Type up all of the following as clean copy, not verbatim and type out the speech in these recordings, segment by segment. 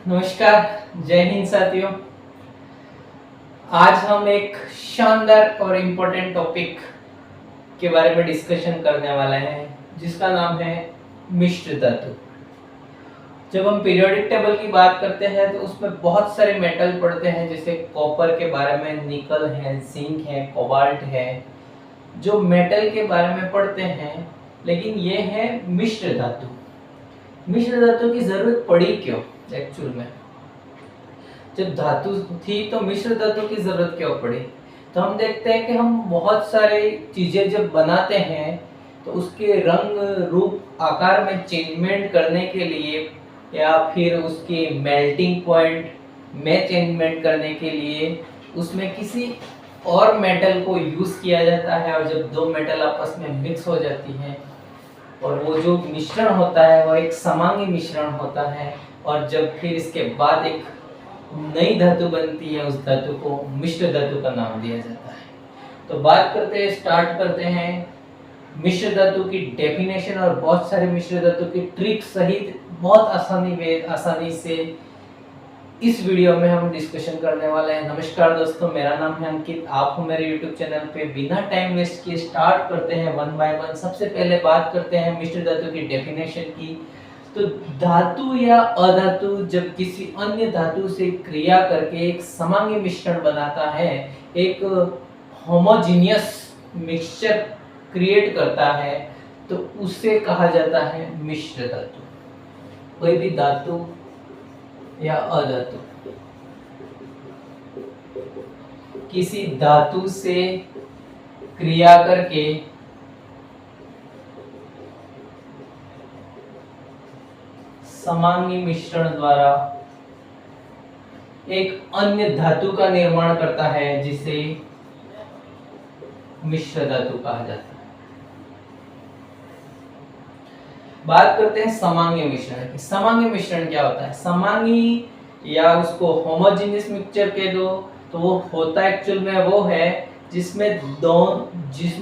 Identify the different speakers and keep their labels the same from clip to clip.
Speaker 1: नमस्कार, जय हिंद साथियों। आज हम एक शानदार और इम्पोर्टेंट टॉपिक के बारे में डिस्कशन करने वाले हैं जिसका नाम है मिश्र धातु। जब हम पीरियोडिक टेबल की बात करते हैं तो उसमें बहुत सारे मेटल पड़ते हैं, जैसे कॉपर के बारे में निकल है, जिंक है, कोबाल्ट है, जो मेटल के बारे में पढ़ते हैं। लेकिन ये है मिश्र धातु। मिश्र धातु की जरूरत पड़ी क्यों? एक्चुअल में जब धातु थी तो मिश्र धातु की जरूरत क्यों पड़ी? तो हम देखते हैं कि हम बहुत सारी चीजें जब बनाते हैं तो उसके रंग रूप आकार में चेंजमेंट करने के लिए या फिर उसके मेल्टिंग पॉइंट में चेंजमेंट करने के लिए उसमें किसी और मेटल को यूज किया जाता है। और जब दो मेटल आपस में मिक्स हो जाती हैं और वो जो मिश्रण होता है वो एक समांगी मिश्रण होता है, और जब फिर इसके बाद एक नई धातु बनती है, उस धातु को मिश्र धातु का नाम दिया जाता है। तो बात करते हैं, स्टार्ट करते हैं मिश्र धातु की डेफिनेशन और बहुत सारे मिश्र धातु की ट्रिक सहित बहुत आसानी से इस वीडियो में हम डिस्कशन करने वाले हैं। नमस्कार दोस्तों, मेरा नाम है अंकित, आप हो मेरे YouTube चैनल पे। बिना टाइम वेस्ट किए स्टार्ट करते हैं वन बाय वन। सबसे पहले बात करते हैं मिश्र धातु की डेफिनेशन की। तो धातु या अधातु जब किसी अन्य धातु से क्रिया करके एक समांगी मिश्रण बनाता है, एक होमोजेनियस मिक्सचर क्रिएट करता है, तो उसे कहा जाता है मिश्र धातु। कोई भी धातु या अधातु किसी धातु से क्रिया करके समांगी मिश्रण द्वारा एक अन्य धातु का निर्माण करता है, जिसे मिश्र धातु कहा जाता है। बात करते हैं समांगी मिश्रण की। समांगी मिश्रण क्या होता है? समांगी या उसको होमोजेनियस मिक्सचर कह दो, तो वो होता एक्चुअल में वो है जिसमें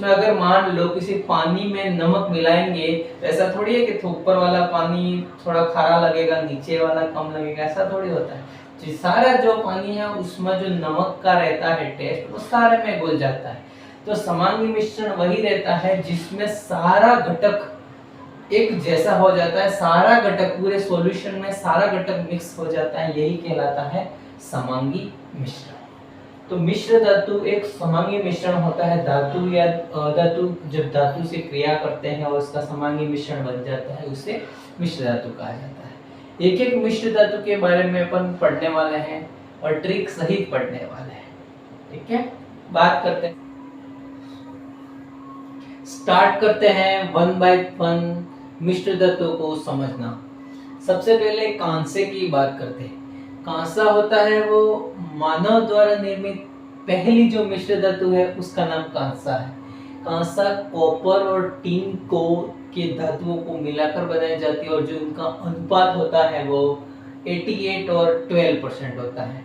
Speaker 1: अगर मान लो किसी पानी में नमक मिलाएंगे, तो ऐसा थोड़ी है कि ऊपर वाला पानी थोड़ा खारा लगेगा, नीचे वाला कम लगेगा, ऐसा थोड़ी होता है। सारा जो पानी है उसमें जो नमक का रहता है टेस्ट, वो सारे में घुल जाता है। तो समांगी मिश्रण वही रहता है जिसमें सारा घटक एक जैसा हो जाता है, सारा घटक पूरे सॉल्यूशन में सारा घटक मिक्स हो जाता है, यही कहलाता है समांगी मिश्रण। तो मिश्र धातु एक समांगी मिश्रण होता है। धातु या अधातु जब धातु से क्रिया करते हैं और उसका समांगी मिश्रण बन जाता है, उसे मिश्र धातु कहा जाता है। एक एक मिश्र धातु के बारे में अपन पढ़ने वाले हैं और ट्रिक सहित पढ़ने वाले हैं, ठीक है। बात करते हैं, स्टार्ट करते हैं वन बाय वन मिश्र धातु को समझना। सबसे पहले कांसे की बात करते हैं। कांसा होता है वो मानव द्वारा निर्मित पहली जो मिश्र धातु है, उसका नाम कांसा है। कांसा कॉपर और टिन को के धातुओं को मिलाकर बनाई जाती है, और जो इनका अनुपात होता है वो 88 और 12% होता है।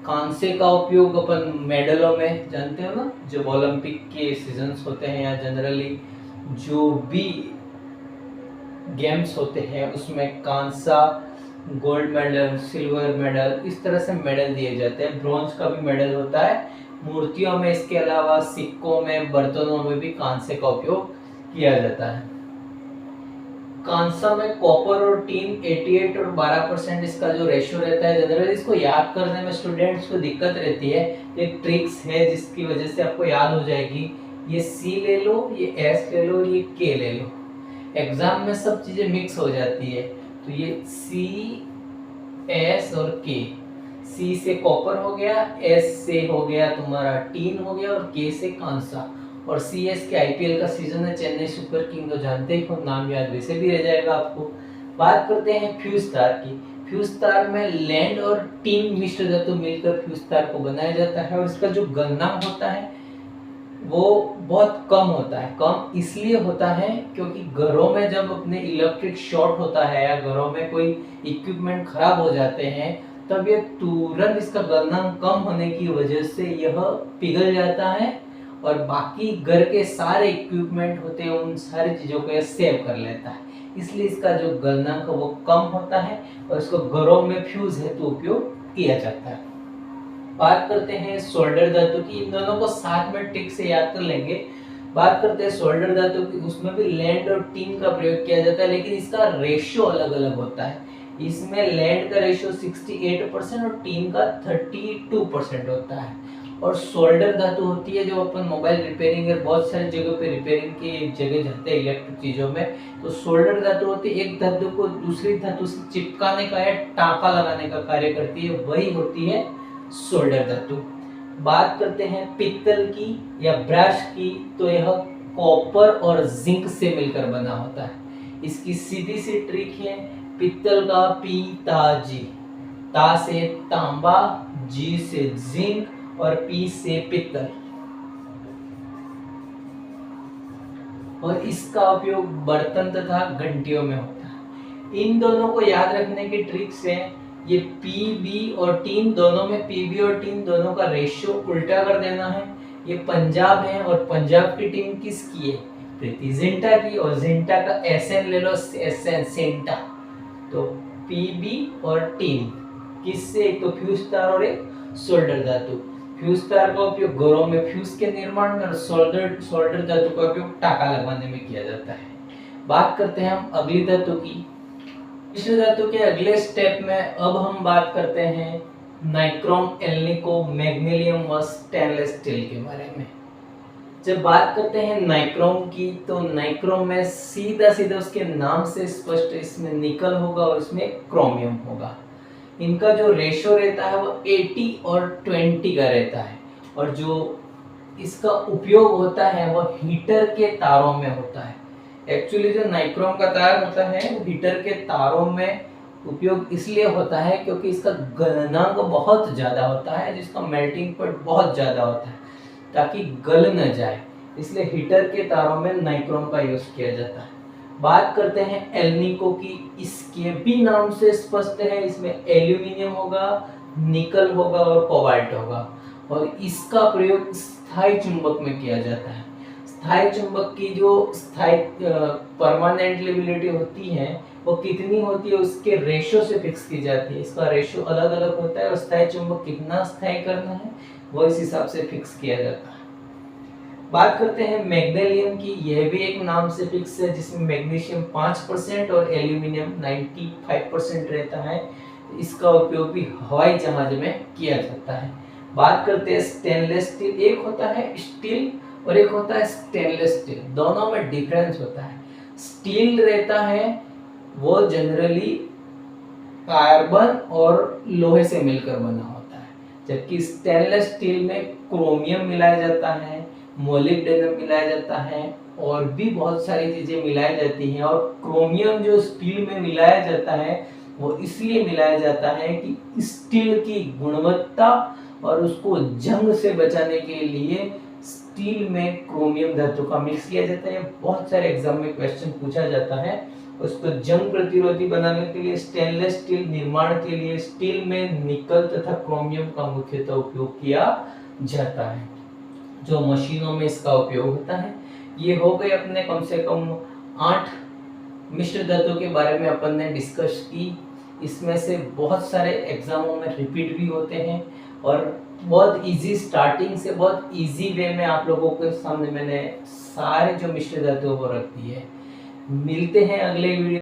Speaker 1: कांसे का उपयोग अपन मेडलों में जानते हो ना, जब ओलंपिक के सीजन्स होते हैं या जनरली जो भी गेम्स होते हैं उसमें कांसा, गोल्ड मेडल, सिल्वर मेडल, इस तरह से मेडल दिए जाते हैं। ब्रॉन्ज का भी मेडल होता है मूर्तियों में, इसके अलावा सिक्कों में, बर्तनों में भी कांसे का उपयोग किया जाता है। कांसा में कॉपर और टिन 88 और 12% इसका जो रेशियो रहता है, जनरली इसको याद करने में स्टूडेंट्स को दिक्कत रहती है। एक ट्रिक्स है जिसकी वजह से आपको याद हो जाएगी। ये सी ले लो, ये एस ले लो, ये के ले लो, एग्जाम में सब चीजें मिक्स हो जाती है। तो ये सी, एस और के, सी से कॉपर हो गया, एस से हो गया तुम्हारा टीन हो गया, और के से कांसा। और सी एस के आईपीएल का सीजन है, चेन्नई सुपर किंग, तो जानते ही हो, नाम याद वैसे भी रह जाएगा आपको। बात करते हैं फ्यूज तार की। फ्यूज तार में लैंड और टीन मिश्र धातु मिलकर फ्यूज तार को बनाया जाता है, और इसका जो गलनांक होता है वो बहुत कम होता है। कम इसलिए होता है क्योंकि घरों में जब अपने इलेक्ट्रिक शॉर्ट होता है या घरों में कोई इक्विपमेंट खराब हो जाते हैं, तब ये तुरंत इसका गलनांक कम होने की वजह से यह पिघल जाता है, और बाकी घर के सारे इक्विपमेंट होते हैं उन सारी चीज़ों को यह सेव कर लेता है। इसलिए इसका जो गलनांक वो कम होता है और इसको घरों में फ्यूज हेतु उपयोग किया जाता है। बात करते हैं सोल्डर धातु की, इन दोनों को साथ में ट्रिक से याद कर लेंगे। बात करते हैं सोल्डर धातु की, उसमें भी लैंड और टीन का प्रयोग किया जाता है, लेकिन इसका रेशियो अलग अलग होता है। इसमें लैंड का रेशियो 68% और टीन का 32% होता है। और सोल्डर धातु होती है जो अपन मोबाइल रिपेयरिंग और बहुत सारी जगह पे रिपेयरिंग की जगह जाते हैं इलेक्ट्रिक चीजों में, तो सोल्डर धातु होती है एक धातु को दूसरी धातु से चिपकाने का या टाँका लगाने का कार्य करती है, वही होती है सोल्डर धातु। बात करते हैं पित्तल की या ब्रश की, तो यह कॉपर और जिंक से मिलकर बना होता है। इसकी सीधी सी ट्रिक है, पित्तल का पी ता जी, ता से तांबा, जी से जिंक और पी से पित्तल, और इसका उपयोग बर्तन तथा घंटियों में होता है। इन दोनों को याद रखने की ट्रिक से, ये पीबी और टीन दोनों में, पीबी और टीन दोनों का रेशियो उल्टा कर देना है। ये पंजाब है और पंजाब की टीम किसकी है? प्रीति जिंटा की, और जिंटा का एसएन ले लो, एसएन सेंटा। तो पीबी और टीन किससे? एक तो फ्यूज तार और एक सोल्डर धातु। फ्यूज तार का उपयोग घरों में फ्यूज के निर्माण में और सोल्डर धातु का उपयोग टाका लगवाने में किया जाता है। बात करते हैं हम अगली धातु की। मिश्र धातु के अगले स्टेप में अब हम बात करते हैं नाइक्रोम, एल्निको, मैग्नीशियम व स्टेनलेस स्टील के बारे में। जब बात करते हैं नाइक्रोम की, तो नाइक्रोम में सीधा सीधा उसके नाम से स्पष्ट, इसमें निकल होगा और इसमें क्रोमियम होगा। इनका जो रेशो रहता है वो 80 और 20 का रहता है, और जो इसका उपयोग होता है वो हीटर के तारों में होता है। एक्चुअली जो नाइक्रोम का तार होता है वो हीटर के तारों में उपयोग इसलिए होता है क्योंकि इसका गलनांक बहुत ज़्यादा होता है, जिसका मेल्टिंग पॉइंट बहुत ज़्यादा होता है, ताकि गल न जाए, इसलिए हीटर के तारों में नाइक्रोम का यूज़ किया जाता है। बात करते हैं एल्निको की, इसके भी नाम से स्पष्ट है, इसमें एल्यूमिनियम होगा, निकल होगा और कोबाल्ट होगा, और इसका प्रयोग स्थायी चुंबक में किया जाता है। स्थायी चुंबक की जो स्थायी परमानेंट लिबिलिटी होती है वो कितनी होती है, उसके रेशो से फिक्स की जाती है। इसका रेशो अलग अलग होता है और स्थायी चुंबक कितना स्थायी करना है वो इस हिसाब से फिक्स किया जाता है। बात करते हैं मैग्नीशियम की, यह भी एक नाम से फिक्स है, जिसमें मैग्नीशियम 5% और एल्यूमिनियम 95% रहता है। इसका उपयोग भी हवाई जहाज में किया जाता है। बात करते हैं स्टेनलेस स्टील, एक होता है स्टील और एक होता है स्टेनलेस स्टील, दोनों में डिफरेंस होता है। स्टील रहता है वो जनरली कार्बन और लोहे से मिलकर बना होता है, जबकि स्टेनलेस स्टील में क्रोमियम मिलाया जाता है, मोलिब्डेनम मिलाया जाता है और भी बहुत सारी चीजें मिलाई जाती हैं। और क्रोमियम जो स्टील में मिलाया जाता है वो इसलिए मिलाया जाता है कि स्टील की गुणवत्ता और उसको जंग से बचाने के लिए स्टील में क्रोमियम धातु का मिक्स किया जाता है। बहुत सारे एग्जाम में क्वेश्चन पूछा जाता है। उसको जंग प्रतिरोधी बनाने के लिए स्टेनलेस स्टील निर्माण के लिए स्टील में निकल तथा क्रोमियम का मुख्यतः उपयोग किया जाता है, जो मशीनों में इसका उपयोग होता है। ये हो गए अपने कम से कम 8 मिश्र धातु के बारे में अपन ने डिस्कस की। इसमें से बहुत सारे एग्जामों में रिपीट भी होते हैं और बहुत इजी, स्टार्टिंग से बहुत इजी वे में आप लोगों के सामने मैंने सारे जो मिश्र धातु वो रख दी है। मिलते हैं अगले वीडियो।